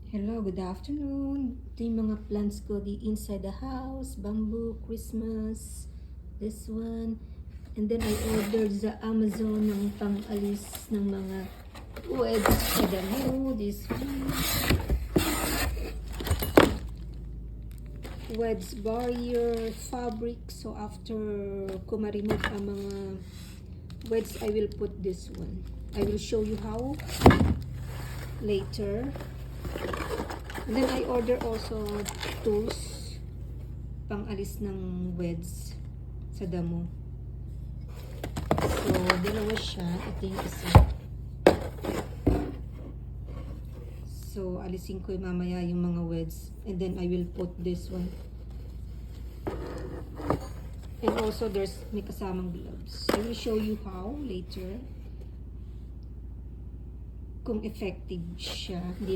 Hello, good afternoon. Ito yung mga plants ko di inside the house. Bamboo, Christmas, this one. And then I ordered sa Amazon ng pang-alis ng mga webs sa damo. This one. Webs barrier fabric. So after ko ma-remove ang mga webs, I will put this one. I will show you how later. And then I order also tools pang alis ng weds sa damo. So, dalawa siya. Ito yung isa. So, alisin ko mamaya yung mga weds. And then I will put this one. And also may kasamang gloves. I will show you how later. Kung effective siya. Hindi